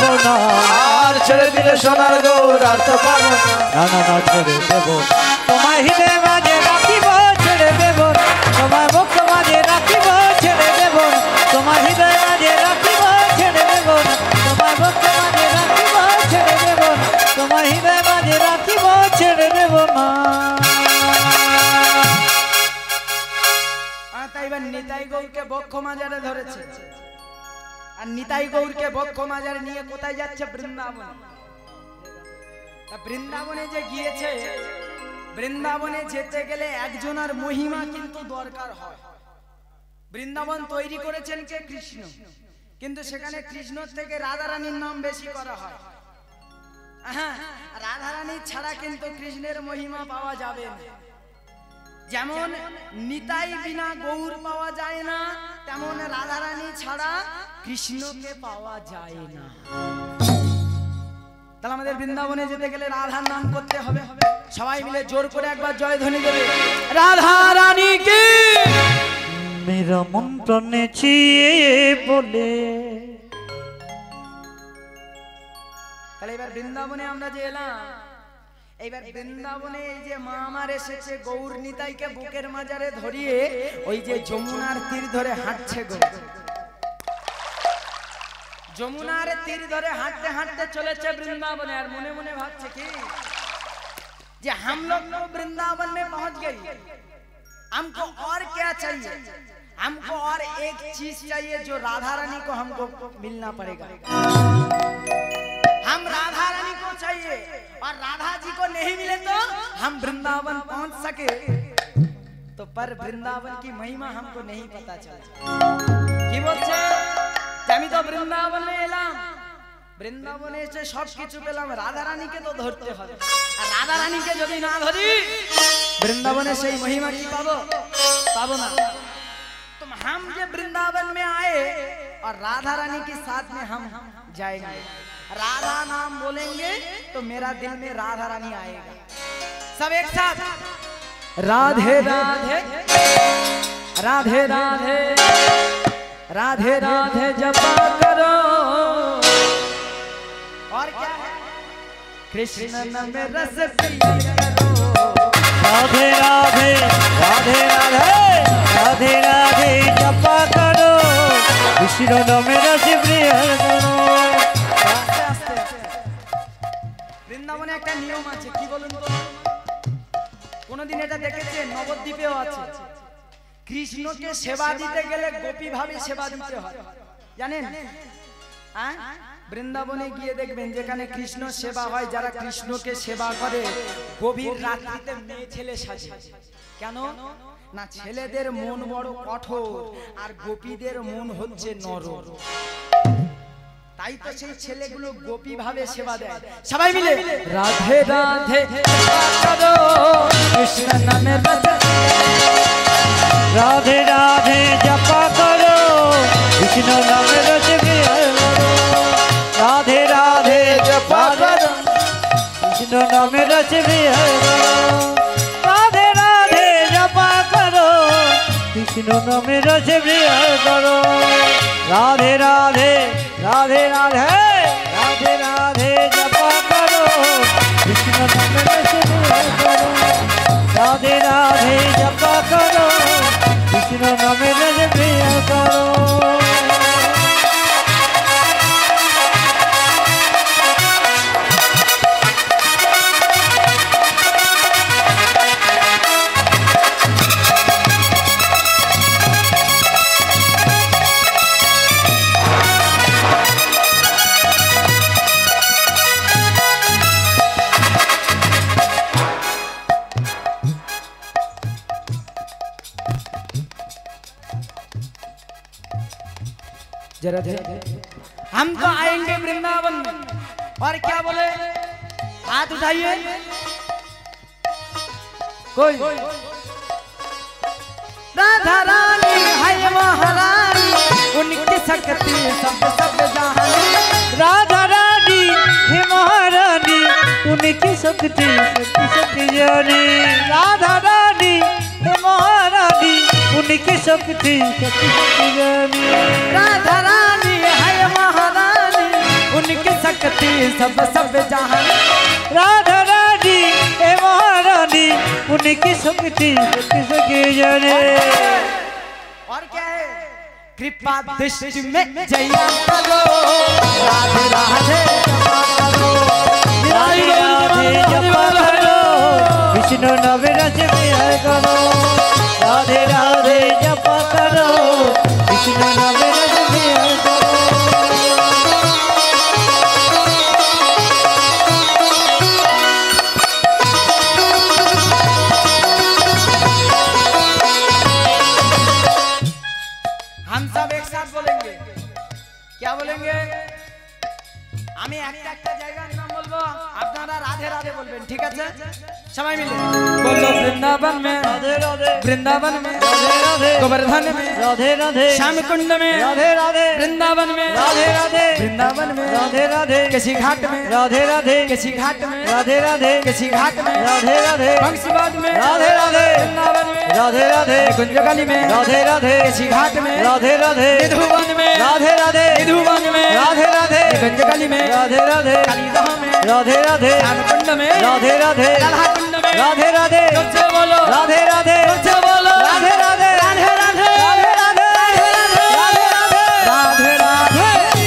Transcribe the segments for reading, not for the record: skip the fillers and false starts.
পারবো না আর ছেড়ে দিলে সোনার গৌর আর তো পারবো না না না ছেড়ে দেব তোমায় হৃদয় মাঝে রাখিব ছেড়ে দেব তোমায় মুখ মাঝে রাখিব ছেড়ে দেব তোমায় হৃদয় মাঝে রাখিব ছেড়ে দেব তোমায় মুখ মাঝে রাখিব ছেড়ে দেব তোমায় হৃদয় মাঝে রাখিব ছেড়ে দেব না। তাই এবার নিতাই গৌরকে বক্ষ মাজারে ধরেছে আর নিতাই গৌরকে বক্ষ মাজারে নিয়ে কোথায় যাচ্ছে বৃন্দাবন। তা বৃন্দাবনে যে গিয়েছে বৃন্দাবনে যেতে গেলে একজনের মহিমা কিন্তু দরকার হয়। বৃন্দাবন তৈরি করেছেন কে? কৃষ্ণ। কিন্তু সেখানে কৃষ্ণর থেকে রাধারানীর নাম বেশি করা হয়। রাধারানী ছাড়া কিন্তু কৃষ্ণের মহিমা পাওয়া যাবে না। যেমন নিতাই বিনা গৌর পাওয়া যায় না, তেমন রাধারানী ছাড়া কৃষ্ণকে পাওয়া যায় না। তাহলে আমাদের বৃন্দাবনে যেতে গেলে রাধার নাম করতে হবে। সবাই মিলে জোর করে একবার জয়ধ্বনি দেবে, রাধা রানী কি। মেরা মন প্রাণে চিয়ে বলে। তাহলে এবার বৃন্দাবনে আমরা যে এলাম, এইবার বৃন্দাবনে এই যে মা আমার এসেছে গৌর নিতাইকে বুকের মাজারে ধরিয়ে ওই যে যমুনার তীর ধরে হাঁটছে গৌর। যমুনার তীর ধরে হাঁটতে হাঁটতে চলেছে বৃंदावन। আর মনে মনে ভাবছে কি যে हम लोग तो वृंदावन में पहुंच गए, हमको और क्या चाहिए, हमको और एक चीज चाहिए जो राधा रानी को हमको मिलना पड़ेगा। हम राधा रानी को चाहिए और राधा जी को नहीं मिले तो हम वृंदावन पहुंच सके तो, पर वृंदावन की महिमा हमको नहीं पता चला। কি বলছে আমি তো বৃন্দাবনে এলাম, বৃন্দাবনে এসে সবকিছু পেলাম, রাধা রানীকে তো ধরতে হবে। আর রাধা রানীকে যদি না ধরি বৃন্দাবনে সেই महिमा কি পাবো? পাবো না। तो हम जब वृंदावन में आए और राधा रानी के साथ में हम जाएंगे, राधा नाम बोलेंगे तो मेरा दिल में राधा रानी आएगा। सब एक साथ राधे राधे राधे राधे राधे राधे जपा करो। और क्या है? कृष्ण नाम में रस पिया करो। राधे राधे राधे राधे राधे राधे जपा करो, कृष्ण नाम में रस पिया करो। বৃন্দাবনে একটা নিয়ম আছে, কি বলুন তো? কোনদিন এটা দেখেছেন? নবদ্বীপেও আছে। কৃষ্ণকে সেবা দিতে গেলে গোপী ভাবে সেবা দিতে হয়, জানেন? হ্যাঁ, বৃন্দাবনে গিয়ে দেখবেন যেখানে কৃষ্ণ সেবা হয়, যারা কৃষ্ণকে সেবা করে গভীর রাত্রিতে মেয়ে ছেলে সাজে। কেন না? ছেলেদের মন বড় কঠোর আর গোপীদের মন হচ্ছে নরম। তাই তো সেই ছেলেগুলো গোপী ভাবে সেবা দেয়। সবাই মিলে রাধে রাধে করো, কৃষ্ণ নামে राधे राधे जपा करो, कृष्ण नाम रस पिया करो। राधे राधे जपा करो, कृष्ण नाम रस पिया करो। राधे राधे जपा करो, कृष्ण नाम रस पिया करो। राधे राधे राधे राधे राधे राधे जपा करो, कृष्ण नाम रस पिया करो। राधे राधे जपा करो, कृष्ण नाम रस पिया करो। जरा हम तो आएंगे वृंदावन में। और क्या बोले? हाथ उठाइए कोई। राधा रानी है महारानी, उनकी शक्ति सब सब जानी। राधा रानी है महारानी, उनकी शक्ति शक्ति शक्ति जानी। राधा रानी है महारानी, उनकी शक्ति शक्ति शक्ति जानी। राधा रानी है महारानी, उनकी शक्ति सब सब जहान। राधा रानी ए महारानी उनकी शक्ति किसकी जाने। और क्या है? कृपा दृष्टि में जया करो, राधे राधे जपा करो, राधे राधे जपा करो, विष्णु नाम रस विहार करो। राधे राधे जपा करो, विष्णु नाम रस विहार करो। हम सब एक साथ बोलेंगे। क्या बोलेंगे? আমি একটা একটা জায়গার নাম বলবো, আপনারা রাধে রাধে বলবেন, ঠিক আছে? সবাই মিলে বলো বৃন্দাবন में राधे राधे वृंदावन में राधे राधे गोवर्धन में राधे राधे श्याम कुंड में राधे राधे वृंदावन में राधे राधे वृंदावन में राधे राधे किसी घाट में राधे राधे किसी घाट में राधे राधे किसी घाट में राधे राधे बंसीवाद में राधे राधे वृंदावन में राधे राधे कुंज गली में राधे राधे किसी घाट में राधे राधे निधुवन में राधे राधे निधुवन में राधे राधे कुंज गली में राधे राधे कालीदह में राधे राधे श्याम कुंड में राधे राधे राधा कुंड में राधे राधे सबसे बोलो राधे राधे सबसे बोलो राधे राधे राधे राधे राधे राधे राधे राधे राधे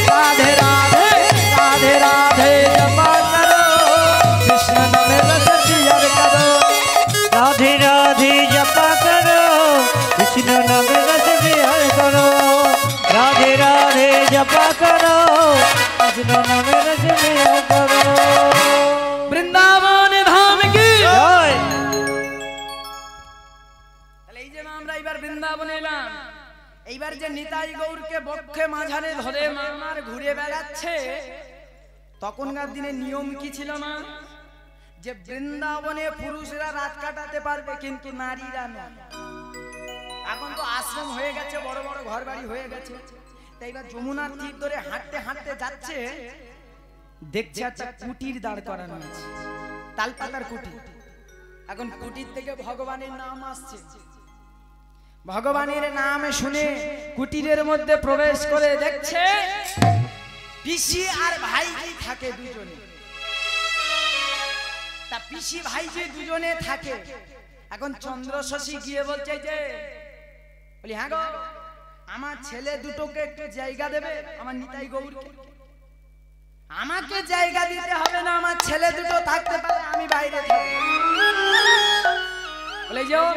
राधे राधे राधे राधे जपा करो, कृष्ण नाम रस विहार करो। राधे राधे जपा करो, विष्णु नाम रस विहार करो। राधे राधे जपा करो, विष्णु नाम रस विहार करो। বৃন্দাবন ধাম কি জয়। তাহলে এই যে আমরা এবার বৃন্দাবন এলাম, এইবার যে নিতাই গৌরকে বক্ষে মাঝারে ধরে মামার ঘুরে বেড়াচ্ছে, তখনকার দিনে নিয়ম কি ছিল না? যে বৃন্দাবনে পুরুষরা রাত কাটাতে পারবে কিন্তু নারীরা না। এখন তো আশ্রম হয়ে গেছে, বড় বড় ঘর বাড়ি হয়ে গেছে। তাই এবার যমুনার তীর ধরে হাঁটতে হাঁটতে যাচ্ছে, দেখছে একটা কুটির দাঁড় করানো আছে, তালপাতার কুটির। এখন কুটির থেকে ভগবানের নাম আসছে, ভগবানের নাম শুনে কুটিরের মধ্যে প্রবেশ করে দেখছে পিসি আর ভাইজি থাকে দুজনে। তা পিসি ভাইজি দুজনে থাকে। এখন চন্দ্র শশী গিয়ে বলছে যে, বলি হ্যাঁ গো, আমার ছেলে দুটোকে একটু জায়গা দেবে, আমার নিতাই গৌরকে। আমাকে জায়গা দিতে হবে না, আমার ছেলে দুটো থাকতে পারে, আমি বাইরে থাকবো। বলে যাও,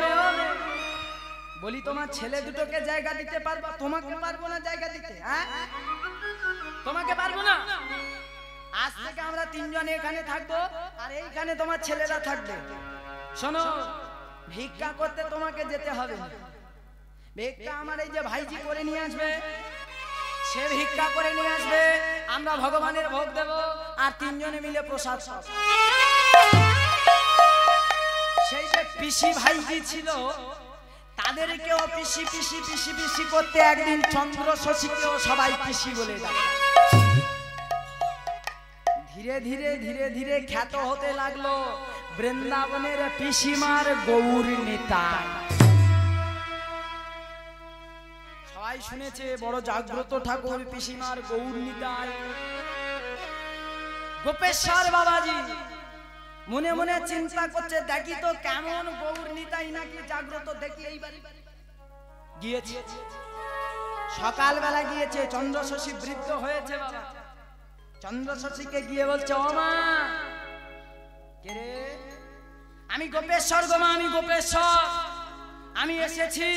বলি তোমার ছেলে দুটোকে জায়গা দিতে পারবো, তোমাকে পারবো না জায়গা দিতে। হ্যাঁ, তোমাকে পারবো না। আজ থেকে আমরা তিনজনে এখানে থাকবো, আর এইখানে তোমার ছেলেরা থাকবে। শোনো, ভিক্ষা করতে তোমাকে যেতে হবে না। ভিক্ষা আমার এই যে ভাইজি করে নিয়ে আসবে, সে ভিক্ষা করে নিয়ে আসবে, আমরা ভগবানের ভোগ দেব, আর তিনজনে মিলে প্রসাদ খাব। সেই যে পিসি ভাইজি ছিল, তাদেরকেও পিসি পিসি পিসি পিসি করতে একদিন চন্দ্র শশীকেও সবাই পিসি বলে ডাকে। ধীরে ধীরে ধীরে ধীরে খ্যাত হতে লাগলো বৃন্দাবনের পিসিমার গৌর নিতাই। সবাই শুনেছে বড় জাগ্রত ঠাকুর পিসিমার গৌর নিতাই। গোপেশ্বর বাবাজি মনে মনে চিন্তা করছে, দেখি তো কেমন গৌর নিতাই নাকি জাগ্রত, দেখি এইবার গিয়েছে। সকালবেলা গিয়েছে, চন্দ্র শশী বৃদ্ধ হয়েছে বাবা। চন্দ্র শশীকে গিয়ে বলছে, ও মা, কে রে? আমি গোপেশ্বর গো মা, আমি গোপেশ্বর, আমি এসেছি।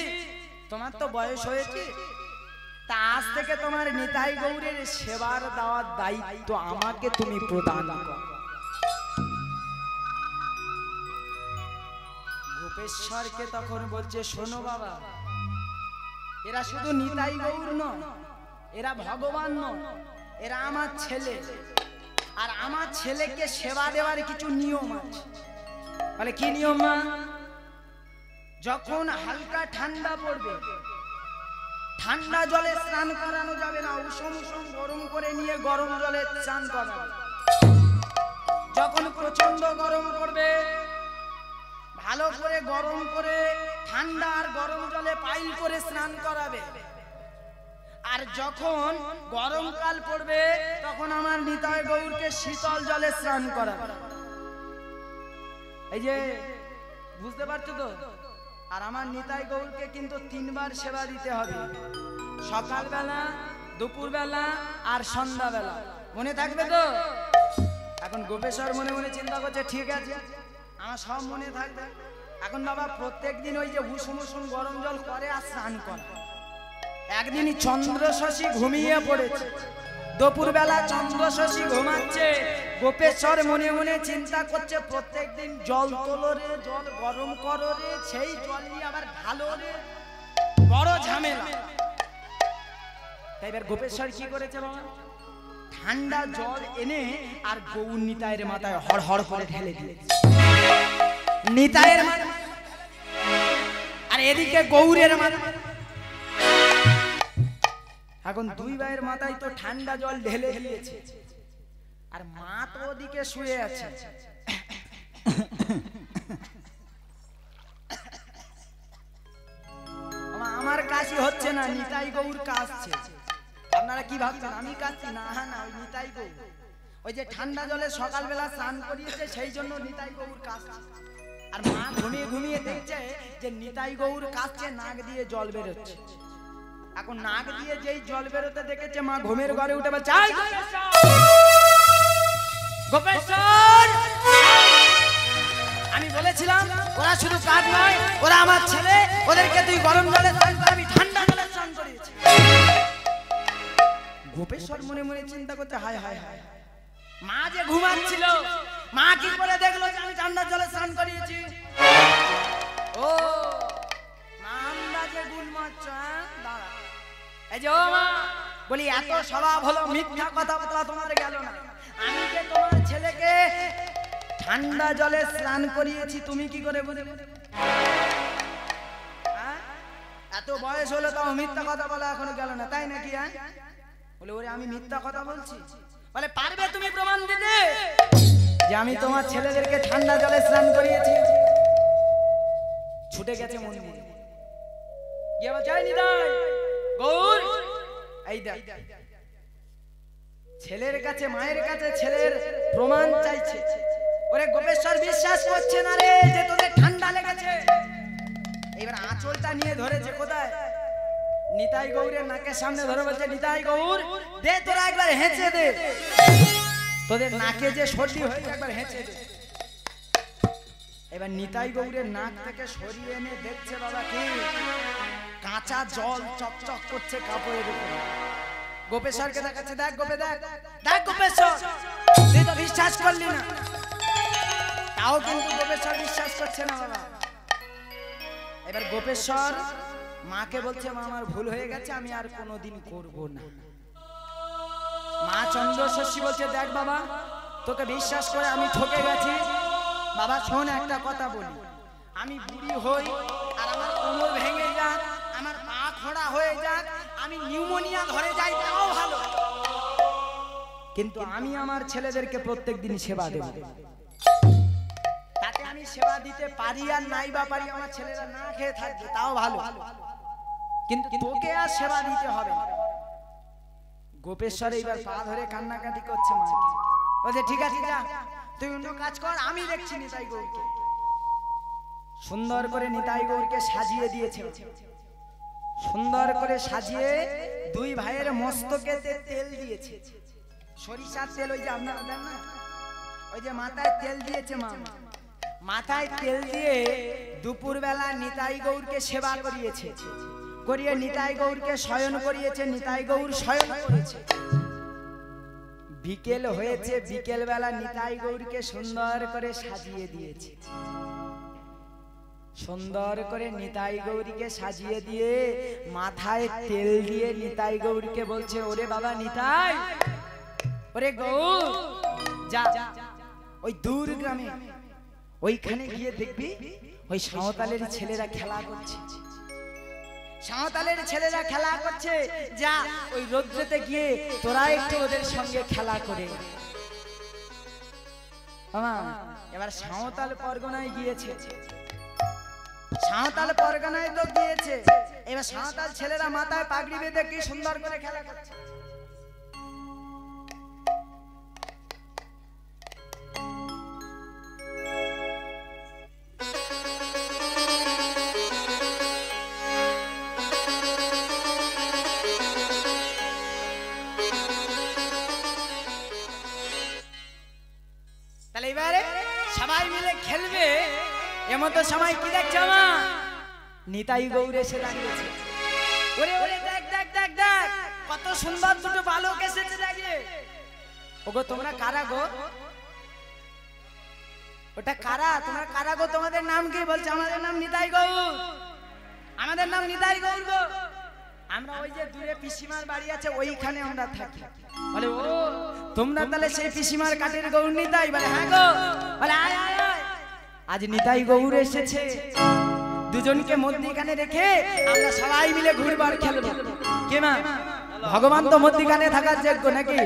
তোমার তো বয়স হয়েছে, তা আজ থেকে তোমার নিতাই গৌরের সেবার দেওয়ার দায়িত্ব আমাকে তুমি প্রদান করো। গোপেশ্বরকে তখন বলছে, শোনো বাবা, এরা শুধু নিতাই গৌর নয়, এরা ভগবান নয়, এরা আমার ছেলে, আর আমার ছেলেকে সেবা দেওয়ার কিছু নিয়ম আছে। বলে কি নিয়ম মা? যখন হালকা ঠান্ডা পড়বে, ঠান্ডা জলে স্নান করানো যাবে না, উষম উষম গরম করে নিয়ে গরম জলে স্নান করাবে। যখন প্রচন্ড গরম পড়বে, ভালো করে গরম করে ঠান্ডা আর গরম জলে পাইল করে স্নান করাবে। আর আর যখন গরমকাল পড়বে তখন আমার নিতাই গৌরকে শীতল জলে স্নান করাবে। এই যে বুঝতে পারছো তো? আর আমার নিতাই গৌরকে কিন্তু 3 বার সেবা দিতে হবে, সকালবেলা, দুপুরবেলা আর সন্ধ্যাবেলা। মনে থাকবে তো? এখন গোপেশ্বর মনে মনে চিন্তা করছে, ঠিক আছে আমার সব মনে থাকবে। এখন বাবা প্রত্যেকদিন ওই যে উষুম উষুম গরম জল করে আর স্নান করে। একদিনই চন্দ্র শশী ঘুমিয়ে পড়েছে, দুপুরবেলা চন্দ্র শশী ঘুমাচ্ছে। গোপেশ্বর মনে মনে চিন্তা করছে, প্রত্যেকদিন জল তোলো রে, জল গরম করো রে, সেই জলই আবার ঢালো রে, বড় ঝামেলা। তাই এবার গোপেশ্বর কি করেছে বাবা, ঠান্ডা জল এনে আর গৌর নিতাইয়ের মাথায় হড় হড় করে ঢেলে দিয়েছে। নিতাইয়ের মাথায় আর এদিকে গৌরের মাথায়। এখন দুই ভাইয়ের মাথায় তো ঠান্ডা জল ঢেলে দিয়েছে, আর মা তো ওদিকে শুয়ে আছে। আমার কাশি হচ্ছে না, নিতাই গৌর কাশছে। আপনারা কি ভাবছেন আমি কাশছি? না না, ওই নিতাই গৌর ওই যে ঠান্ডা জলে সকালবেলা স্নান করিয়েছে, সেই জন্য নিতাই গৌর কাশছে। আর মা ঘুমিয়ে ঘুমিয়ে দেখছে যে নিতাই গৌর কাশছে, নাক দিয়ে জল বেরোচ্ছে। এখন নাক দিয়ে যেই জল বেরোতে দেখেছে, মা ঘুমের ঘরে উঠে বলছে, গোপেশ্বর, আমি বলেছিলাম ওরা শুধু কাজ নয়, ওরা আমার ছেলে, ওদেরকে তুই গরম জলে স্নান করাবি, ঠান্ডা জলে স্নান করিয়েছিস। গোপেশ্বর মনে মনে চিন্তা করতে, হায় হায় হায়, মা যে ঘুমাচ্ছিল, মা কি করে দেখলো যে আমি ঠান্ডা জলে স্নান করিয়েছি? ও মা আন্দাজে গুল মারছ? দাঁড়া, এই যে ও মা, বলি এত স্বভাব হলো মিথ্যা কথাবার্তা তোমার গেল না। আমি যে তোমার ছেলেকে ঠান্ডা জলে স্নান করিয়েছি, তুমি কি করে বুঝলে? এত বয়স হলো তাও মিথ্যা কথা বলা এখনো গেল না, তাই নাকি? বলে ওরে আমি মিথ্যা কথা বলছি? বলে পারবে তুমি প্রমাণ দিতে যে আমি তোমার ছেলেদেরকে ঠান্ডা জলে স্নান করিয়েছি? ছুটে গেছে মন্দিরে, গিয়ে বলছে, এই নিতাই গৌর, এই দেখ, ছেলের কাছে, মায়ের কাছে ছেলের প্রমাণ চাইছে। ওরে গোপেশ্বর বিশ্বাস করছে না রে যে তোদের ঠান্ডা লেগেছে। এবার আঁচলটা নিয়ে ধরেছে কোথায়? নিতাই গৌরের নাকের সামনে ধরে বলছে, নিতাই গৌর দে, তোরা একবার হেঁচে দে, তোদের নাকে যে সর্দি হয়েছে একবার হেঁচে দে। এবার নিতাই গৌরের নাক থেকে সরিয়ে এনে দেখছে বাবা কি কাঁচা জল চকচক করছে কাপড়ের উপরে। গোপেশ্বরকে দেখাচ্ছে, দেখ গোপে, দেখ দেখ গোপেশ্বর, তুই তো বিশ্বাস করলি না। তাও কিন্তু গোপেশ্বর বিশ্বাস করছে না বাবা। এবার গোপেশ্বর মাকে বলছে, মা আমার ভুল হয়ে গেছে, আমি আর কোনোদিন করব না। মা চন্দ্র শশী বলছে, দেখ বাবা, তোকে বিশ্বাস করে আমি ঠকে গেছি। বাবা শোন, একটা কথা বলি, আমি বুড়ি হই আর আমার কোমর ভেঙে যাক, আমার পা খোঁড়া হয়ে যাক, আমি নিউমোনিয়া ধরে যাই, তাও ভালো, কিন্তু আমি আমার ছেলেদেরকে প্রত্যেকদিন সেবা দেব। তাতে আমি সেবা দিতে পারি আর নাই বা পারি, আমার ছেলেরা না খেয়ে থাকবে, তাও ভালো, কিন্তু তোকে আর সেবা দিতে হবে। গোপেশ্বর এইবার পা ধরে কান্নাকাটি করছে। মা বলছে, ঠিক আছে যা, তুই অন্য কাজ কর, আমি দেখছি। নিতাই গৌরকে সুন্দর করে নিতাই গৌরকে সাজিয়ে দিয়েছে, সুন্দর করে সাজিয়ে দুই ভাইয়ের মস্তকেতে তেল দিয়েছে, সরিষার তেল, ওই যে আপনারা দেন না, ওই যে মাথায় তেল দিয়েছে। মা মাথায় তেল দিয়ে দুপুরবেলা নিতাই গৌরকে সেবা করিয়েছে, করিয়ে নিতাই গৌরকে শয়ন করিয়েছে, নিতাই গৌর শয়ন করেছে। বিকেল হয়েছে, বিকেল বেলা নিতাই গৌরকে সুন্দর করে সাজিয়ে দিয়েছে, সুন্দর করে নিতাই গৌরীকে সাজিয়ে দিয়ে মাথায় তেল দিয়ে নিতাই গৌরীকে বলছে, ওরে বাবা নিতাই, ওরে গৌর, যা ওই দূর গ্রামে ওইখানে গিয়ে দেখবি ওই সাঁওতালের ছেলেরা খেলা করছে, সাঁওতালের ছেলেরা খেলা করছে, যা ওই রৌদ্রেতে গিয়ে তোরা একটু ওদের সঙ্গে খেলা করে। এবার সাঁওতাল পরগনায় গিয়েছে, সাঁওতাল পরগনায় তো গিয়েছে, এবার সাঁওতাল ছেলেরা মাথায় পাগড়ি বেঁধে কি সুন্দর করে খেলা করছে। তাহলে এবারে সবাই মিলে খেলবে, এমন তো সময় কি দেখছো মা? নিতাই গৌর এসে দাঁড়িয়েছে। ওরে ওরে দেখ দেখ দেখ দেখ, কত সুন্দর দুটো বালক এসেছে দেখে। ওগো তোমরা কারা গো? ওটা কারা? তোমরা কারা গো? তোমাদের নাম কি? বলছে আমাদের নাম নিতাই গৌর। আমাদের নাম নিতাই গৌর গো। আমরা ওই যে দূরে পিসিমার বাড়ি আছে ওইখানে আমরা থাকি। বলে ও তোমরা তাহলে সেই পিসিমার কাঠের গৌর নিতাই? বলে হ্যাঁ গো। বলে আয় আয় আয়, আজ নিতাই গৌর এসেছে, দুজনকে মধ্যিখানে রেখে আমরা সবাই মিলে ঘুরবার খেলবো। কে মা? ভগবান তো মধ্যিখানে থাকার যোগ্য নাকি?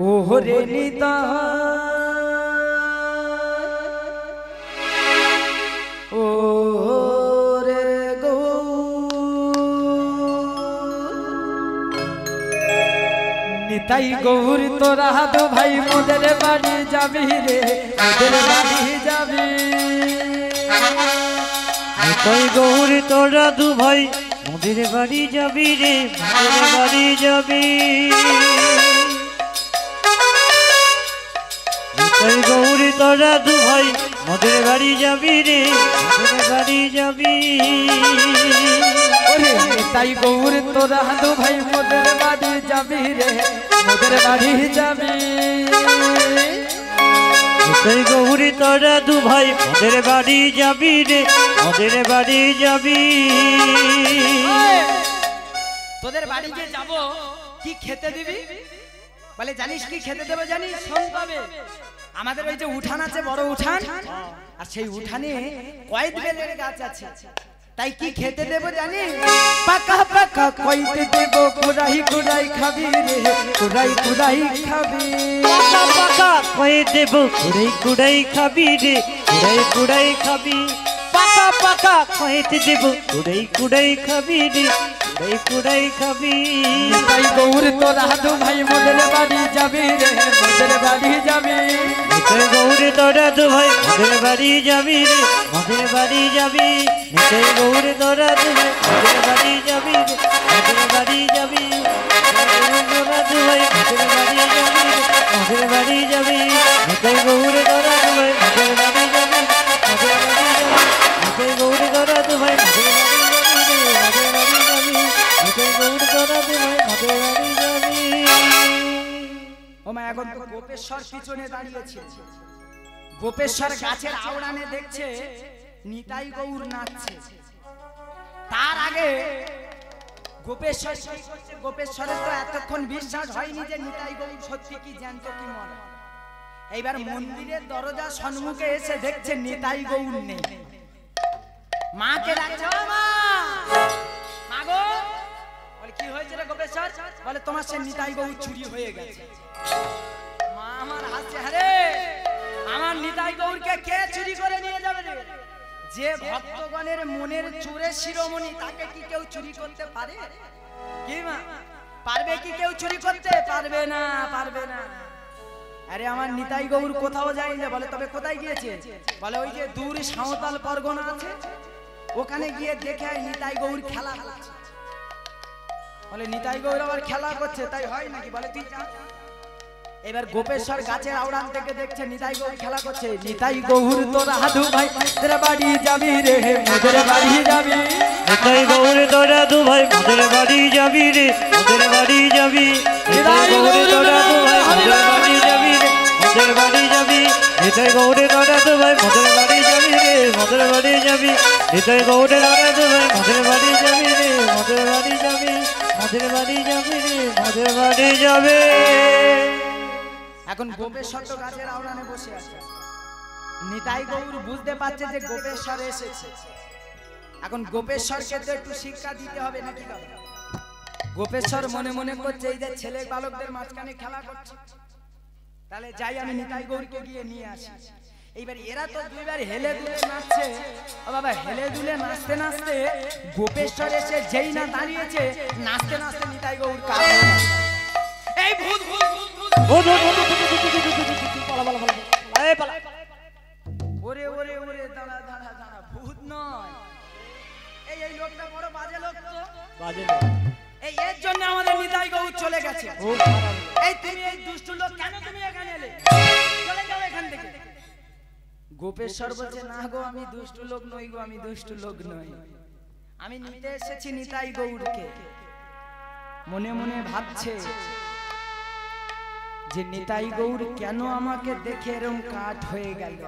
ও রে নিতাই, ও রে নিতাই গৌর তোরা দু ভাই মোদের বাড়ি যাবি রে, মোদের বাড়ি যাবি। নিতাই গৌর তোরা দু ভাই মোদের বাড়ি যাবি রে, মোদের বাড়ি যাবি। নিতাই গৌর তোরা দু ভাই মোদের বাড়ি যাবি রে, মোদের বাড়ি যাবি। ওরে নিতাই গৌর তোরা দু ভাই মোদের বাড়ি যাবি রে, মোদের বাড়ি যাবি। নিতাই গৌর তোরা দু ভাই মোদের বাড়ি যাবি রে, মোদের বাড়ি যাবি। তোদের বাড়ি যে যাবো, কি খেতে দিবি? বলে জানিস কি খেতে দেবো? জানিস? শোন পাবে, আমাদের ওই যে উঠান আছে, বড় উঠান, আর সেই উঠানে কয়েদ বেলের গাছ আছে। তাই কি খেতে দেবো জানিস? পাকা পাকা কয়েদ দেবো, কুড়াই কুড়াই খাবি রে, কুড়াই কুড়াই খাবি। পাকা পাকা কয়ে দেব, কুড়াই কুড়াই খাবি রে, কুড়াই কুড়াই খাবি। পাকা পাকা কয়ে দেব, কুড়াই কুড়াই খাবি রে, কুড়াই কুড়াই খাবি। নিতাই গৌর তোরা দু ভাই মোদের বাড়ি যাবি রে, মোদের বাড়ি যাবি। নিতাই গৌর তোরা দু ভাই মোদের বাড়ি যাবি রে, মোদের বাড়ি যাবি। নিতাই গৌর তোরা দু ভাই মোদের বাড়ি যাবি রে, মোদের বাড়ি যাবি। তোরা দু ভাই মোদের বাড়ি যাবি রে, মোদের বাড়ি যাবি। নিতাই গৌর তোরা দু ভাই মোদের বাড়ি যাবি, মোদের বাড়ি যাবি। নিতাই গৌর তোরা দু ভাই মোদের বাড়ি যাবি রে, মোদের বাড়ি যাবি। নিতাই গৌর তোরা দু ভাই মোদের বাড়ি যাবি। ও মা, এখন তো গোপেশ্বর পিছনে দাঁড়িয়েছে। গোপেশ্বর গাছের আওড়ানে দেখছে নিতাই গৌর নাচছে। তার আগে গোপেশ্বর কি করছে? গোপেশ্বরের তো এতক্ষণ বিশ্বাস হয়নি যে নিতাই গৌর সত্যি কি জ্যান্ত কি মরা। এইবার মন্দিরের দরজা সম্মুখে এসে দেখছে নিতাই গৌর নেই। মাকে ডাকছে, ও মা, মা গো। বলে কি হয়েছে রে গোপেশ্বর? বলে তোমার সে নিতাই গৌর চুরি হয়ে গেছে। মা আমার হাসছে, আরে আমার নিতাই গৌরকে কে চুরি করে নিয়ে যাবে রে? যে ভক্তগণের মনের চোরে শিরোমণি, তাকে কি কেউ চুরি করতে পারে? কি মা, পারবে কি কেউ চুরি করতে? পারবে না, পারবে না। আরে আমার নিতাই গৌর কোথাও যায় না। বলে তবে কোথায় গিয়েছে? বলে ওই যে দূর সাঁওতাল পরগনা আছে, ওখানে গিয়ে দেখে নিতাই গৌর খেলা করছে। বলে নিতাই গৌর আবার খেলা করছে, তাই হয় নাকি? বলে তুই যা। এবার গোপেশ্বর গাছের আওড়ান থেকে দেখছে নিতাই গৌর খেলা করছে। নিতাই গৌর তোরা দু ভাই মোদের বাড়ি যাবি রে, মোদের বাড়ি যাবি। নিতাই গৌর তোরা দু ভাই মোদের বাড়ি যাবি রে, মোদের বাড়ি যাবি। নিতাই গৌর তোরা দু ভাই মোদের বাড়ি যাবি রে, মোদের বাড়ি যাবি। নিতাই গৌর তোরা দু ভাই মোদের বাড়ি যাবি রে, মোদের বাড়ি যাবি। নিতাই গৌর তোরা দু ভাই মোদের বাড়ি যাবি রে, মোদের বাড়ি যাবি। মোদের বাড়ি যাবি রে, মোদের বাড়ি যাবে। এখন গোপেশ্বর তো গাছের আওড়ানে বসে আছে। নিতাই গৌর বুঝতে পারছে যে গোপেশ্বর এসেছে। এখন গোপেশ্বরকে তো একটু শিক্ষা দিতে হবে নাকি বাবা? গোপেশ্বর মনে মনে করছে এই যে ছেলে বালকদের মাঝখানে খেলা করছে, তাহলে যাই আমি নিতাই গৌরকে গিয়ে নিয়ে আসি। এইবার এরা তো দুইবার হেলে দুলে নাচছে। ও বাবা, হেলে দুলে নাচতে নাচতে গোপেশ্বর এসে যেই না দাঁড়িয়েছে, নাচতে নাচতে নিতাই গৌর কাজ এই ভূত ভূত ভূত ওরে ওরে ওরে, দাঁড়া দাঁড়া দাঁড়া, ভূত নয়, এই লোকটা বড় বাজে লোক তো, বাজে এই এর জন্য আমাদের নিতাই গৌর চলে গেছে। এই তুমি এই দুষ্ট লোক কেন তুমি এখানে এলে? চলে যাও এখান থেকে। গোপেশ্বর বলছে, না গো, আমি দুষ্ট লোক নই গো, আমি দুষ্ট লোক নই, আমি নিতে এসেছি নিতাই গৌরকে। মনে মনে ভাবছে যে নিতাই গৌর কেন আমাকে দেখে এরকম কাঠ হয়ে গেল,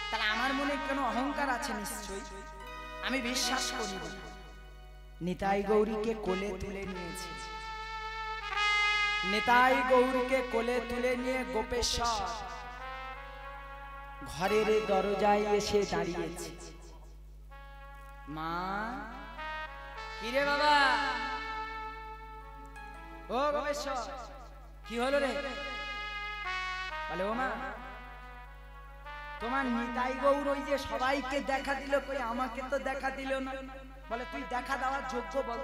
তাহলে আমার মনে কেন অহংকার আছে নিশ্চয়ই, আমি বিশ্বাস করি না। নিতাই গৌরীকে কোলে তুলে নিয়েছি, নিতাই গৌরকে কোলে তুলে নিয়ে গোপেশ্বর ঘরের দরজায় এসে দাঁড়িয়েছে। মা, কিরে বাবা? ও গোপেশ্বর, কি হলো রে? বলে, ও মা, তোমার নিতাই গৌর ওই যে সবাইকে দেখা দিল, কই আমাকে তো দেখা দিল না। বলে, তুই দেখা দেওয়ার যোগ্য বল?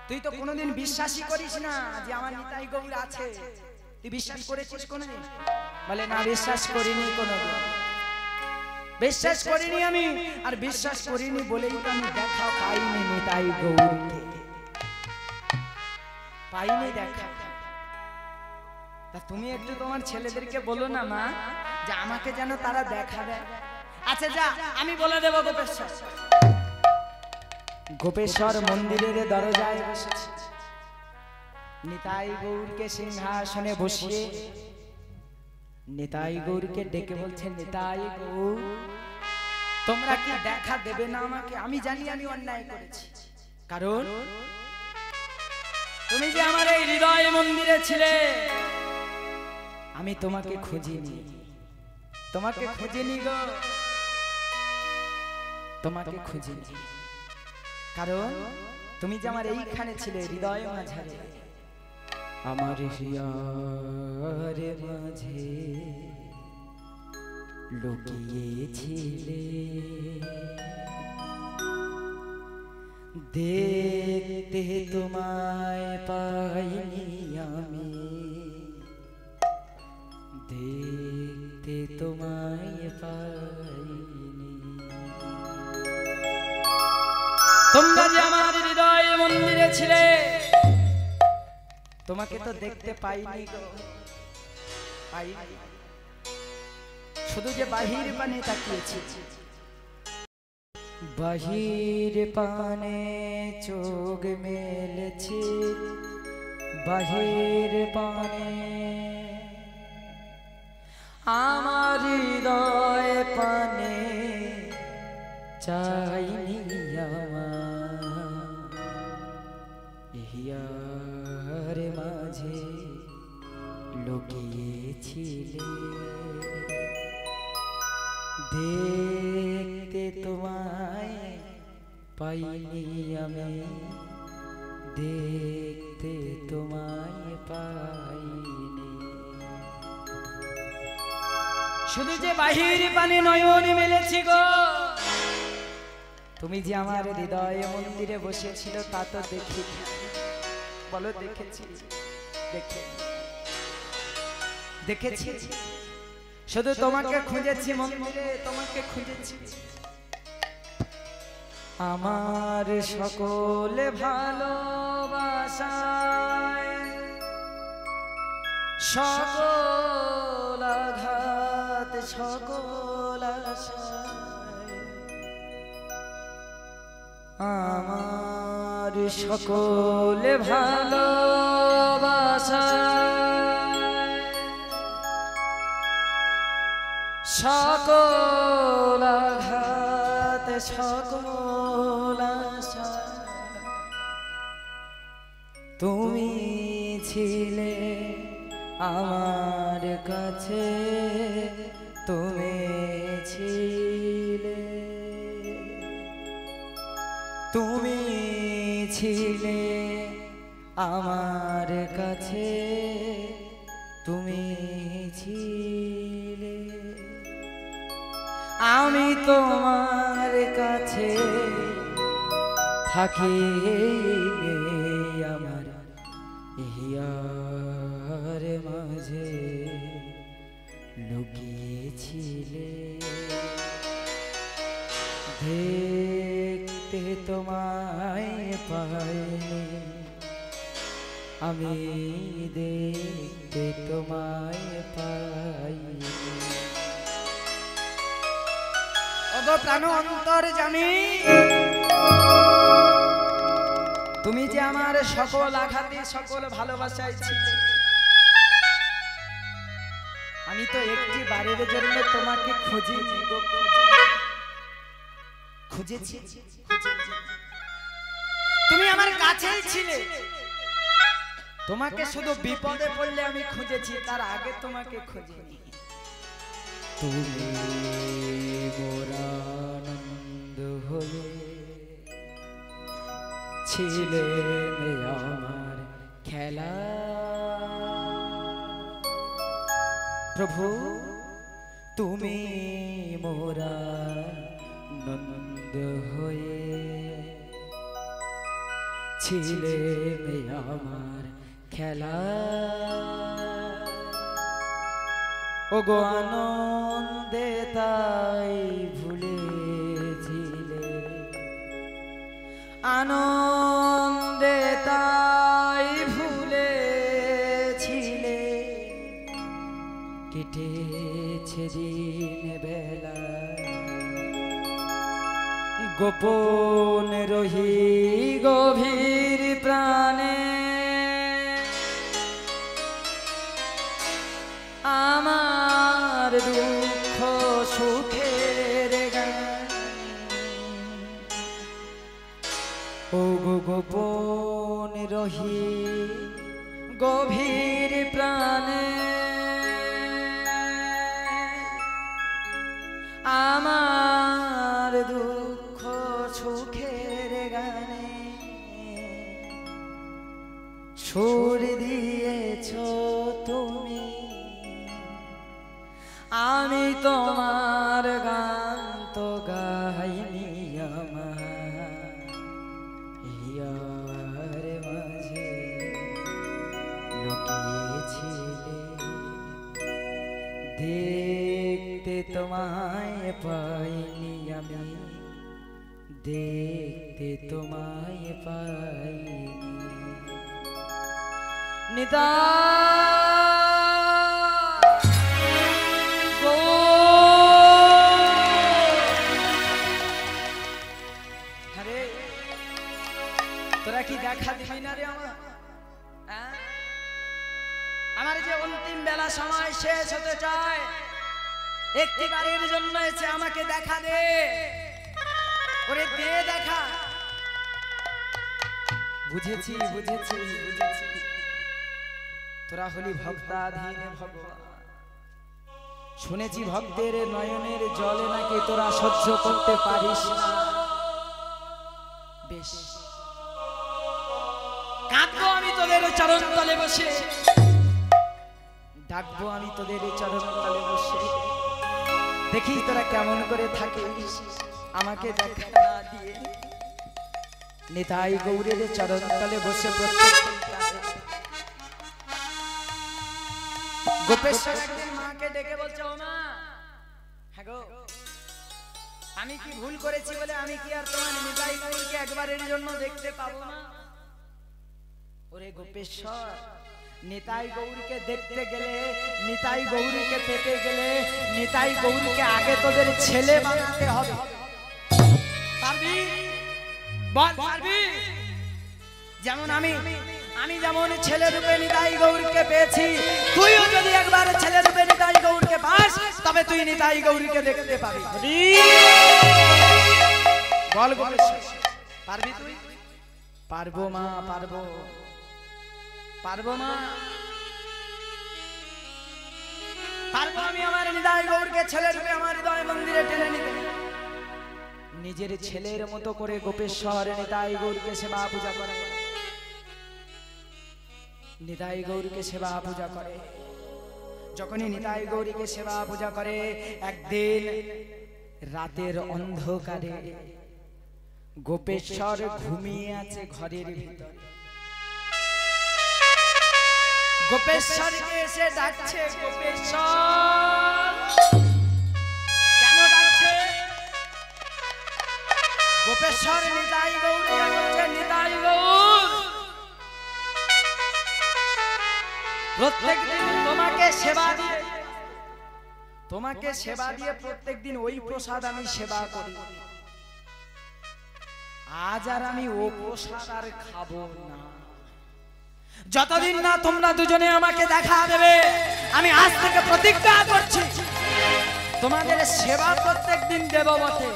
তুই তো কোনোদিন বিশ্বাসই করিস না যে আমার নিতাই গৌর আছে, তুই বিশ্বাস করেছিস কোনোদিন? বলে, না, বিশ্বাস করিনি কোনোদিন, বিশ্বাস করিনি আমি, আর বিশ্বাস করিনি বলেই তো আমি দেখা পাইনি নিতাই গৌরকে, পাইনি দেখা। তা তুমি একটু তোমার ছেলেদেরকে বলো না মা, যে আমাকে যেন তারা দেখা দেয়। আচ্ছা যা, আমি বলে দেব গোপেশ্বর। গোপেশ্বর মন্দিরের দরজায় বসেছে, নিতাই গৌরকে সিংহাসনে বসিয়ে নিতাই গৌরকে ডেকে বলছে, নিতাই গৌর, তোমরা কি দেখা দেবে না আমাকে? আমি জানি আমি অন্যায় করেছি, কারণ তুমি যে আমার এই হৃদয় মন্দিরে ছিলে, আমি তোমাকে খুঁজিনি, তোমাকে খুঁজিনি গো, তোমাকে খুঁজিনি, কারণ তুমি যে আমার এইখানে ছিলে হৃদয় মাঝারে, আমার হৃদয়ের মাঝে লুকিয়েছিলে, দেখতে তোমায় পাইনি আমি, দেখতে তোমায় পাইনি। তোমরা যে আমার হৃদয় মন্দিরে ছিলে, তোমাকে তো দেখতে পাইনি গো, পাইনি, শুধু যে বাহির পানে তাকিয়েছি, বাহির পানে চোখ মেলেছি, বাহির পানে আমার হৃদয় পানে চাইনি আমার হিয়ার মাঝে লুকিয়েছিলে, দেখতে তোমায় পাইনি আমি, দেখতে তোমায় পাইনি, শুধু যে বাহির পানে নয়ন মেলেছি গো, তুমি যে আমার হৃদয় মন্দিরে বসেছিল তা তো দেখি। বলো, দেখেছি? দেখেছি, শুধু তোমাকে খুঁজেছি মন্দিরে, তোমাকে খুঁজেছি। আমার সকল ভালোবাসায় সকল আঘাত, সকল আশায়, আমার সকল ভালোবাসায় সকল আঘাত, সকল আশা, তুমি ছিলে আমার কাছে, তুমি ছিলে, তুমি ছিলে আমার কাছে, তুমি ছিলে। আমি তোমার কাছে থাকি আমার হিয়ার মাঝে লুকিয়েছিলে দেখতে তোমায় পাইনি আমি দেখতে তোমায় পাইনি ওগো প্রাণ অন্তর্যামী তুমি যে আমার সকল আঘাতে সকল ভালোবাসায় ছিলে আমি তো একটি বারের জন্য তোমাকে খুঁজেছি খুঁজেছি তুমি আমার কাছেই ছিলে তোমাকে শুধু বিপদে পড়লে আমি খুঁজেছি তার আগে তোমাকে খুঁজিনি তুমি মোর আনন্দ হয়ে ছিলে আমার খেলা প্রভু তুমি মোর আনন্দ হয়ে ছিলে আমার খেলা ওগো আনন্দে তাই ভুলেছিলে আনন্দে তাই ভুলেছিলে কেটেছে দিন বেলা গোপন রহি গভীর প্রাণে আমার দুঃখ সুখের গান ও গো গোপন রহি গভীর প্রাণে আমার দুঃখ সুখের গানে সুর দিয়েছ তুমি আমি তোমার গান তো গাইনি আমার হিয়ার মাঝে লুকিয়েছিলে দেখতে তোমায় পাইনি আমি দেখতে তোমায় পাইনি নিতা তোরা কি দেখা দিবি না রে আমার যে অন্তিম বেলা সময় শেষ হতে চায় একটি বারের জন্য এসে আমাকে দেখা দে ওরে দে দেখা বুঝেছি বুঝেছি বুঝেছি তোরা হলি ভক্তাধীন ভগবান শুনেছি ভক্তের নয়নের জলে নাকি তোরা সহ্য করতে পারিস না বেশ কাঁদবো আমি তোদের চরণ তলে বসে ডাকবো আমি তোদের চরণ তলে বসে দেখিস তোরা কেমন করে থাকিস আমাকে দেখা না দিয়ে নিতাই গৌরের চরণ তলে বসে গোপেশ্বর মাকে ডেকে বলছে ও মা হ্যাঁ গো আমি কি ভুল করেছি বলে আমি কি আর তোমার নিতাই গৌরকে একবারের জন্য দেখতে পাবো না ওরে গোপেশ্বর নিতাই গৌরকে দেখতে গেলে নিতাই গৌরকে পেতে গেলে নিতাই গৌরকে আগে তোদের ছেলে বানাতে হবে পারবি বল পারবি যেমন আমি যেমন ছেলে রূপে নিতাই গৌরকে পেয়েছি তুইও যদি একবার ছেলে রূপে নিতাই গৌরকে পাস তবে তুই নিতাই গৌরকে দেখতে পাবি বল গোপেশ্বর পারবি তুই পারবো মা পারবো পারবো না পারবো আমি আমার নিতাই গৌরকে ছেলে রূপে আমার হৃদয় মন্দিরে টেনে নিতে নিজের ছেলের মতো করে গোপেশ্বর নিতাই গৌরকে সেবা পূজা করে নিতাই গৌরকে সেবা পূজা করে যখনই নিতাই গৌরীকে সেবা পূজা করে একদিন রাতের অন্ধকারে গোপেশ্বর ঘুমিয়ে আছে ঘরের ভিতরে। গোপেশ্বরকে এসে ডাকছে, গোপেশ্বর। কেন ডাকছে? গোপেশ্বর নিতাই গৌরকে বলছে, নিতাই গৌর, প্রত্যেকদিন তোমাকে সেবা দিয়ে প্রত্যেকদিন ওই প্রসাদ আমি সেবা করি। আজ আর আমি ও প্রসাদ আর খাবো না। যতদিন না তোমরা দুজনে আমাকে দেখা দেবে, আমি আজ থেকে প্রতিজ্ঞা করছি তোমাদের সেবা প্রত্যেকদিন দেব বটে।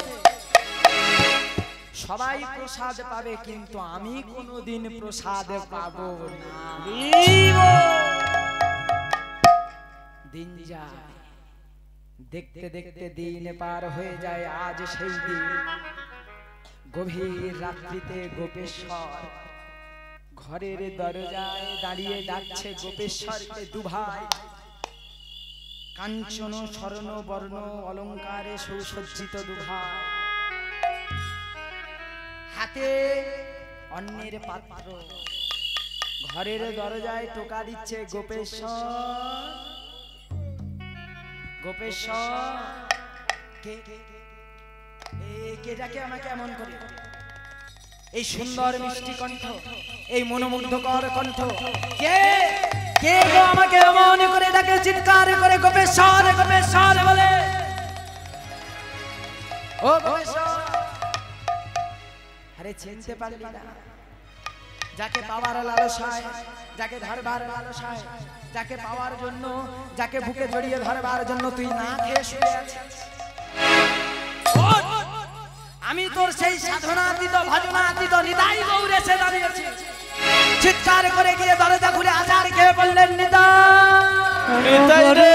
সবাই প্রসাদ পাবে, কিন্তু আমি কোনোদিন প্রসাদ পাবো না। দিন যায়, দেখতে দেখতে দিন পার হয়ে যায়। আজ সেই দিন, গভীর রাত্রিতে গোপেশ্বর ঘরের দরজায় দাঁড়িয়ে ডাকছে গোপেশ্বরকে। দুভাই কাঞ্চন স্বর্ণ বর্ণ অলঙ্কারে সুসজ্জিত দুভাই, হাতে অন্যের পাত্র, ঘরের দরজায় টোকা দিচ্ছে গোপেশ্বর, গোপেশ্বর। কে ডাকে আমাকে এমন করে? এই সুন্দর মিষ্টি কণ্ঠ, এই মনোমুগ্ধকর কণ্ঠ, কে কে গো আমাকে এমন করে ডাকে, চিৎকার করে গোপেশ্বর গোপেশ্বর বলে? ও গোপেশ্বর, আরে চিনতে পারলি না? যাকে পাওয়ার লালসায়, যাকে ধরবার লালসায়, যাকে পাওয়ার জন্য, যাকে বুকে জড়িয়ে ধরবার জন্য তুই না খেয়ে শুয়ে আছিস। আমি তোর সেই সাধনাতীত ভজনাতীত নিতাই গৌর এসে দাঁড়িয়েছি। চিৎকার করে গিয়ে দরজা খুলে আচার খেয়ে বললেন, নিতাই রে,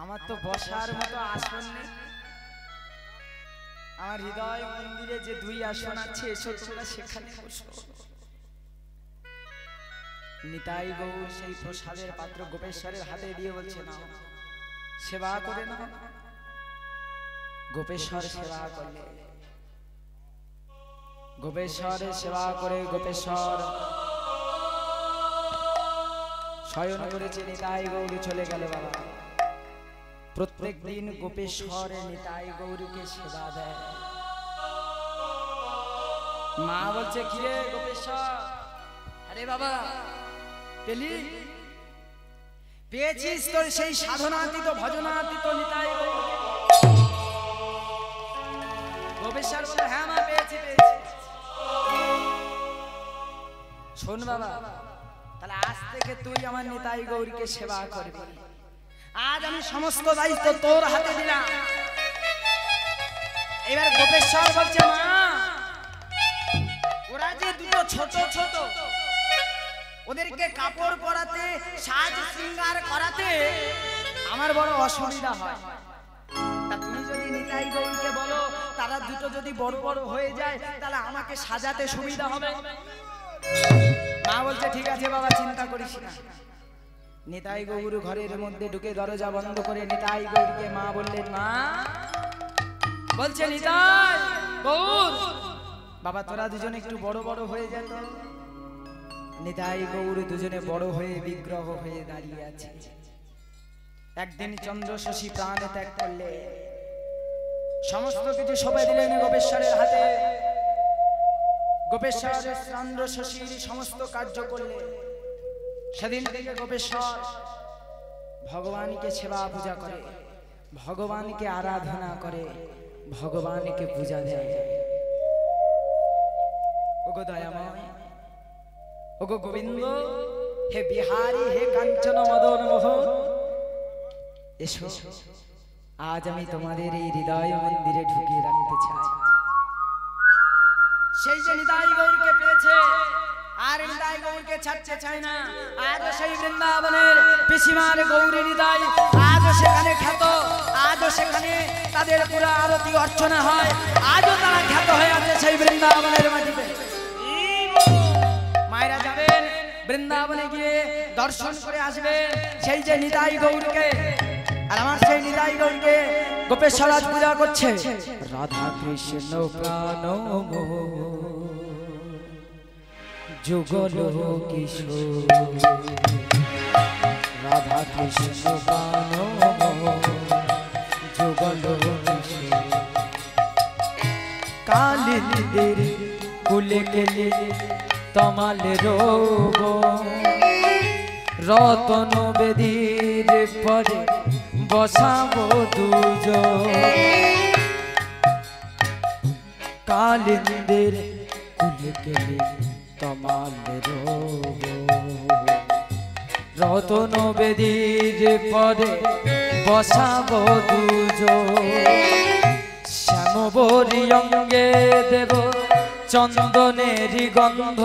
আমার তো বসার মতো আসন নেই। আমার হৃদয় মন্দিরে যে দুই আসন আছে, এসো তোমরা সেখানে বসো। নিতাই গৌর সেই প্রসাদের পাত্র গোপেশ্বরের হাতে দিয়ে বলছে, না সেবা করে না। গোপেশ্বর সেবা করলে, গোপেশ্বরের সেবা করে গোপেশ্বর শয়ন করেছে। নিতাই গৌর চলে গেল। বাবা প্রত্যেক দিন গোপেশ্বর নিতাই গৌরকে সেবা দেয়। মা বলছে, কিরে গোপেশ্বর? আরে বাবা, পেয়েছিস তোর সেই সাধনাতীত ভজনাতীত নিতাই গৌরকে? গোপেশ্বর বলে, হ্যাঁ মা, পেয়েছি পেয়েছি। শোন বাবা, তাহলে আজ থেকে তুই আমার নিতাই গৌরকে সেবা করবি। আজ আমি সমস্ত দায়িত্ব তোর হাতে দিলাম। এবার গোপেশ্বর বলছে, মা ওরা যে দুটো ছোট ছোট, ওদেরকে কাপড় পরাতে, সাজ শৃঙ্গার করাতে আমার বড় অসুবিধা হয়। তা তুমি যদি নিতাই গৌরকে বলো তারা দুটো যদি বড় বড় হয়ে যায়, তাহলে আমাকে সাজাতে সুবিধা হবে। মা বলছে, ঠিক আছে বাবা, চিন্তা করিস না। নিতাই গৌর ঘরের মধ্যে ঢুকে দরজা বন্ধ করে নিতাই গৌরকে মা বললেন, মা বলছে, নিতাই গৌর বাবা, তোরা দুজনে একটু বড় বড় হয়ে যেত। নিতাই গৌর দুজনে বড় হয়ে বিগ্রহ হয়ে দাঁড়িয়ে আছে। একদিন চন্দ্র শশী প্রাণ ত্যাগ করলে, সমস্ত কিছু সবাই দিলেন গোপেশ্বরের হাতে। গোপেশ্বর চন্দ্র শশীর সমস্ত কার্য করলে। সেদিন থেকে গোপেশ্বর ভগবানকে সেবা পূজা করে, ভগবানকে আরাধনা করে, ভগবানকে পূজা দেয়। ওগো দয়াময়, ওগো গোবিন্দ, হে বিহারী, হে কাঞ্চন মদন মোহন, এসো আজ আমি তোমাদের এই হৃদয় মন্দিরে ঢুকিয়ে রাখতে চাই। সেই যে নিতাই গৌরকে পেয়েছে আর নিতাই গৌরকে ছাড়তে চায় না। আজ সেই বৃন্দাবনের পিসিমার গৌরী নিতাই আজও সেখানে খ্যাত, আজও সেখানে তাদের পুরো আরতি অর্চনা হয়, আজও তারা খ্যাত হয়ে আছে সেই বৃন্দাবনের মাটিতে। মায়েরা যাবেন বৃন্দাবনে গিয়ে দর্শন করে আসবেন সেই যে নিতাই গৌরকে। আর আমার সেই নিতাই গৌরকে গোপেশ্বর আজ পূজা করছে। রাধা কৃষ্ণ প্রাণ যুগল কিশোর, রাধা কৃষ্ণ প্রাণ যুগল কিশোর। কালিদের কুলে গেলে তমাল রোগ, রতন বেদির পরে বসাবো দুজন। কালিদের কুলে গেলে তমাল রোগ, রতন বেদির পরে বসাবো দুজন। শ্যামবরী অঙ্গে দেব চন্দনের গন্ধ,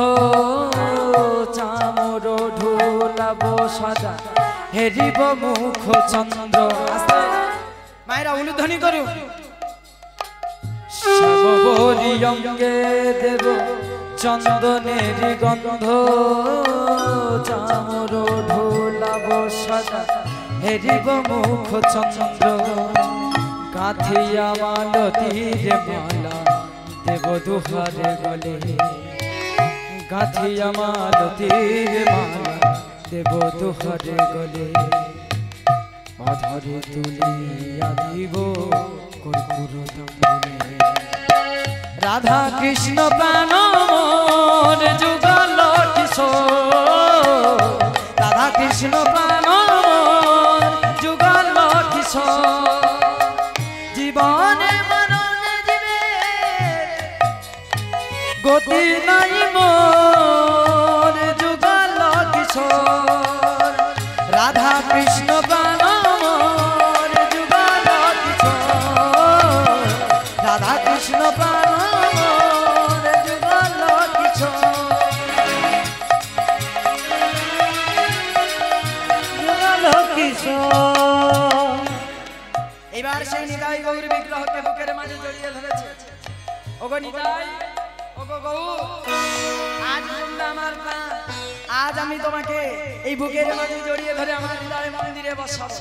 চামর ঢোলাব সদা হেরিব মুখ চন্দ্র। মায়েরা অনুধ্বনি করুন। শ্যামবরী অঙ্গে দেব চন্দনের গন্ধ, চামর ঢোলাব সদা হেরিব মুখ চন্দ্র। গাঁথিয়া মালতীর মালা দেব দুহারে গলে, গাঁথিয়া মালতীর মালা দেব দুহারে গলে। অধরে তুলিয়া দিব কর্পূর তাম্বুলে, রাধা কৃষ্ণ প্রাণ মোর যুগল কিশোর, রাধা কৃষ্ণ প্রাণ মোর যুগল কিশোর। জীবনে মরণে জীবে গতি নাই মোর যুগল কিশোর, রাধা কৃষ্ণ প্রাণ মোর যুগল কিশোর, রাধা কৃষ্ণ প্রাণ মোর যুগল কিশোর, যুগল কিশোর। এবার সেই নিতাই গৌর বিগ্রহকে বুকের মাঝে জড়িয়ে ধরেছে। ওগো নিতাই, ওগো গৌর, আজ তোমরা আমার প্রাণ, আজ আমি তোমাকে এই বুকের মাঝে জড়িয়ে ধরে আমার হৃদয় মন্দিরে বসাবো।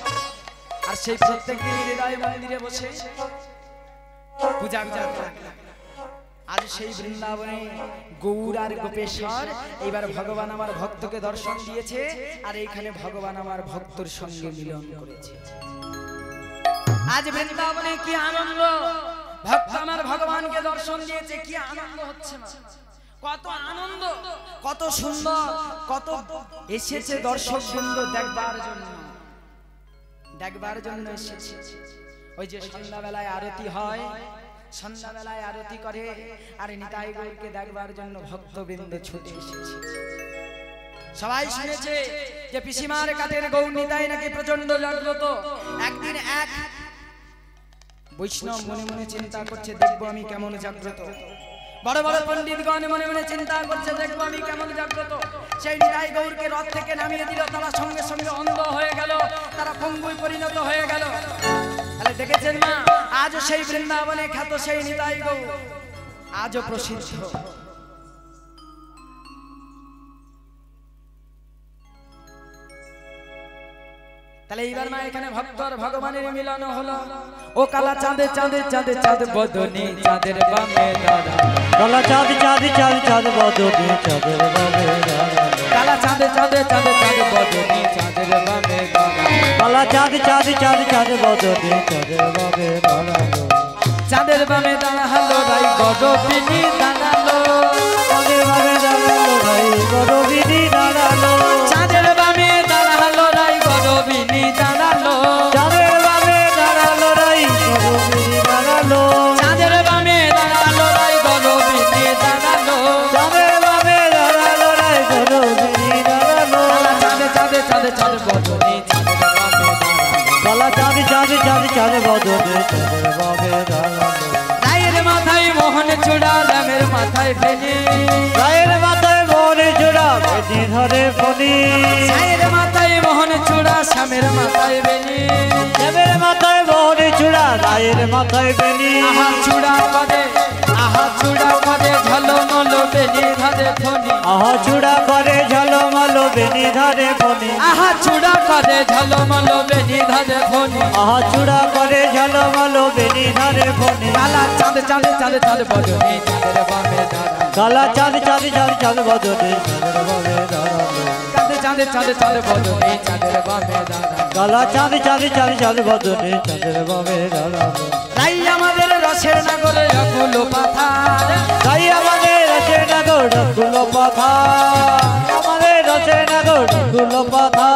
আর সেই প্রত্যেকদিন হৃদয় মন্দিরে বসে পূজা করবে। আজ সেই বৃন্দাবনে গৌর আর গোপেশ্বর এবার ভগবান আমার ভক্তকে দর্শন দিয়েছে, আর এইখানে ভগবান আমার ভক্তর সঙ্গে মিলন করেছে। আজ বৃন্দাবনে কি আনন্দ, ভক্ত আমার ভগবানকে দর্শন দিয়েছে, কি আনন্দ হচ্ছে না, কত আনন্দ, কত সুন্দর, কত এসেছে দর্শক বৃন্দ দেখবার জন্য, দেখবার জন্য এসেছে। ওই যে সন্ধ্যাবেলায় আরতি হয়, সন্ধ্যাবেলায় আরতি করে, আর নিতাই গৌরকে দেখবার জন্য ভক্তবৃন্দ ছুটে এসেছে। সবাই শুনেছে যে পিসিমার কাঠের গৌর নিতাই নাকি প্রচন্ড জাগ্রত। একদিন এক বৈষ্ণব মনে মনে চিন্তা করছে, দেখবো আমি কেমন জাগ্রত। বড় বড় পণ্ডিতগণ মনে মনে চিন্তা করছে, দেখবো আমি কেমন জাগ্রত। সেই নিতাই গৌরকে রথ থেকে নামিয়ে দিল, তারা সঙ্গে সঙ্গে অন্ধ হয়ে গেল, তারা পঙ্গুয় পরিণত হয়ে গেল। তাহলে দেখেছেন মা, আজও সেই বৃন্দাবনে খ্যাত সেই নিতাই গৌর আজও প্রসিদ্ধ। তাহলে এইবার মা এখানে ভক্তর ভগবানের মিলন হলো। ও কালা চাঁদে চাঁদে চাঁদে চাঁদ বদনে চাঁদের বামে দাঁড়ালো, কালা চাঁদ চাঁদ চাঁদ চাঁদ বদনে চাঁদের বামে দাঁড়ালো, কালা চাঁদে চাঁদে চাঁদে চাঁদ বদনে চাঁদের বামে দাঁড়ালো, কালা চাঁদ চাঁদ চাঁদ চাঁদ বদনে চাঁদের বামে দাঁড়ালো, চাঁদের বামে দাঁড়ালো রাই গরবিনী দাঁড়ালো, চাঁদের বামে দাঁড়ালো ভাই গরবিনী দাঁড়ালো, চাঁদের ফেনি রায়ের মাথায় মোহনের চূড়া বেনি ধরে ফণি সাইয়ের মাথায় মোহন চূড়া শ্যামের মাথায় বেনি শ্যামের মাথায় মোহনের চূড়া রায়ের মাথায় বেনি আহা চূড়া পদে ঝলমল বেনি ধরে ফণি আহা চূড়া করে ঝলমল বেনি ধরে ফণি আহা চূড়া পদে ঝলমল বেনি ধরে ফণি আহা চূড়া করে ঝলমল বেনি ধরে ফণি কালা চাঁদ চাঁদ চাঁদ চাঁদ বদনে চাঁদের বামে দাঁড়ানো কালা চাঁদ চাঁদ চাঁদ চাঁদ বদনে চাঁদের বামে দাঁড়ালো চাঁদ চাঁদ চাঁদ বদনে চাঁদের বামে দাঁড়ানো কালা চাঁদ চাঁদ চাঁদ চাঁদ বদনে চাঁদের বামে দাঁড়ালো তাই আমাদের রসের নগরে অকুল পাথার তাই আমাদের রসের নগর গুলো পাথা আমাদের রসের নগর গুলো পাথা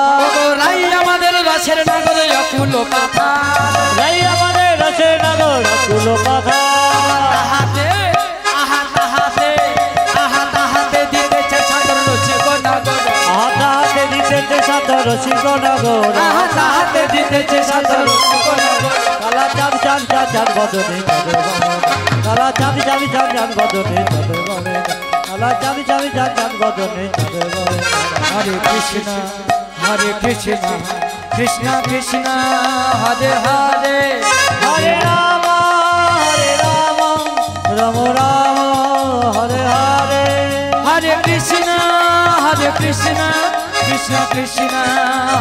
রাই আমাদের রসের নগরে অকুল পাথার তাই আমাদের রসের নগর গুলো পাথা তাহাতে তাহাতে দিতেছে সাদর রসিক নগর হাতে দিতেছে সাদর রসিক নগর তাহাতে দিতেছে সাদর রসিক নগর কালা চাঁদ চাঁদ চাঁদ চাঁদ বদনে চাঁদের বামে কালা চাঁদ চাঁদ চাঁদ চাঁদ বদনে চাঁদের বামে কালা চাঁদ চাঁদ চাঁদ চাঁদ বদনে চাঁদের বামে হরে কৃষ্ণ কৃষ্ণ কৃষ্ণ হরে হরে হরে রাম রাম রাম হরে হরে হরে কৃষ্ণ কৃষ্ণ কৃষ্ণ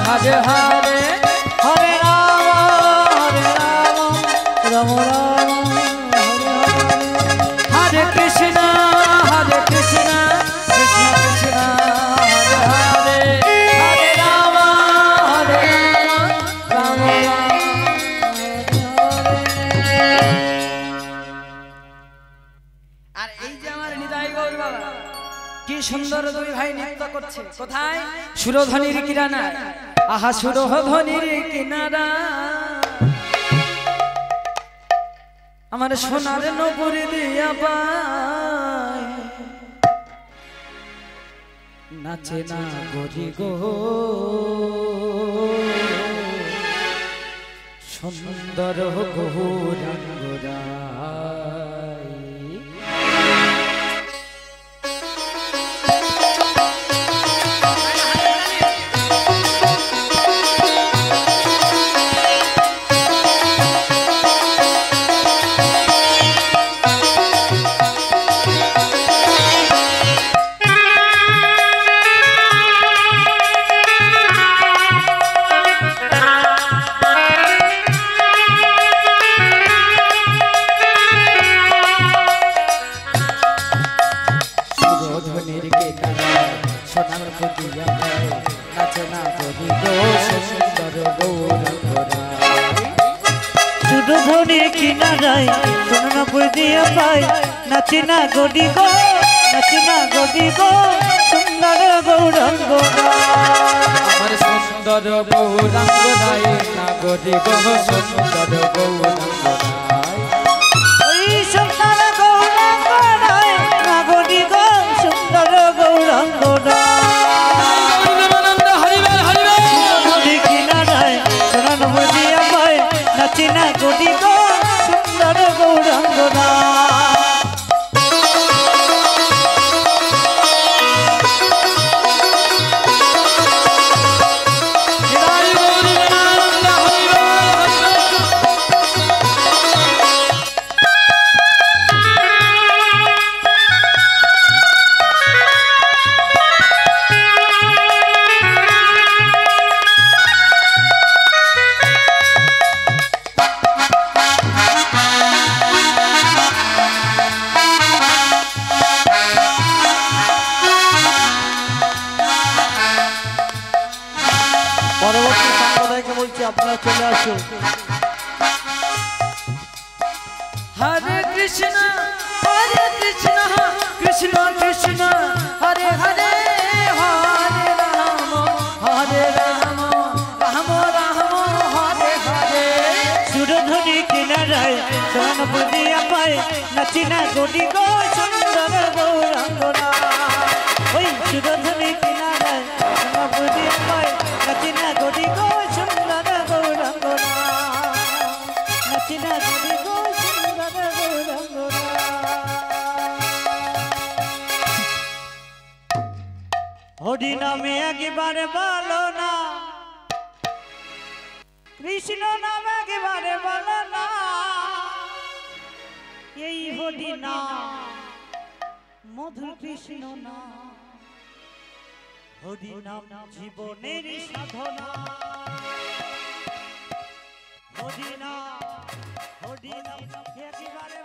হরে হরে হরে রাম রাম রাম হরে হরে হরে কৃষ্ণ কৃষ্ণ কৃষ্ণ হরে হরে হরে রাম রাম আর এই যে আমার হৃদয় গৌর বাবা কি সুন্দর দুই ভাই নৃত্য করছে কোথায় সুরধ্বনির কিনারা আহা সুরধ্বনির কিনারা আমার সোনার নপুর দিয়া পায় নাচে না গরি গো সুন্দর গৌরাঙ্গরা সুরধ্বনির কিনারায় সোনাপুর দিয়া পাই নাচে না গদি গো নাচে না গদি গো সুন্দর গৌরাঙ্গ আমার সুন্দর গৌরাঙ্গ রাই না গদি গো সুন্দর গৌরাঙ্গ রাই ওই সুন্দর গৌরাঙ্গ রায় না গদি গো সুন্দর গৌরাঙ্গ নাচে না গদি গো সুন্দর গৌরাঙ্গ পরবর্তী সম্প্রদায়কে বলছি আপনারা চলে আসুন। হরে কৃষ্ণ কৃষ্ণ কৃষ্ণ হরে হরে হরে রাম রাম রাম হরে হরে সুরধ্বনি কিনারায় সোনাপুর দিয়া পায় নাচি না গদি গো সুন্দর গৌরাঙ্গ ওই সুরধ্বনি কিনারায় সোনাপুর দিয়া পায় নাচি না গদি গো সুন্দর গৌরাঙ্গ নাচি না গদি গো সুন্দর গৌরাঙ্গ হরি নামে একেবারে বলো না, কৃষ্ণ নাম একেবারে বলো না, এই হরি নাম মধুর কৃষ্ণ নাম, হরি নাম জীবনের সাধনা, হরি নাম একেবারে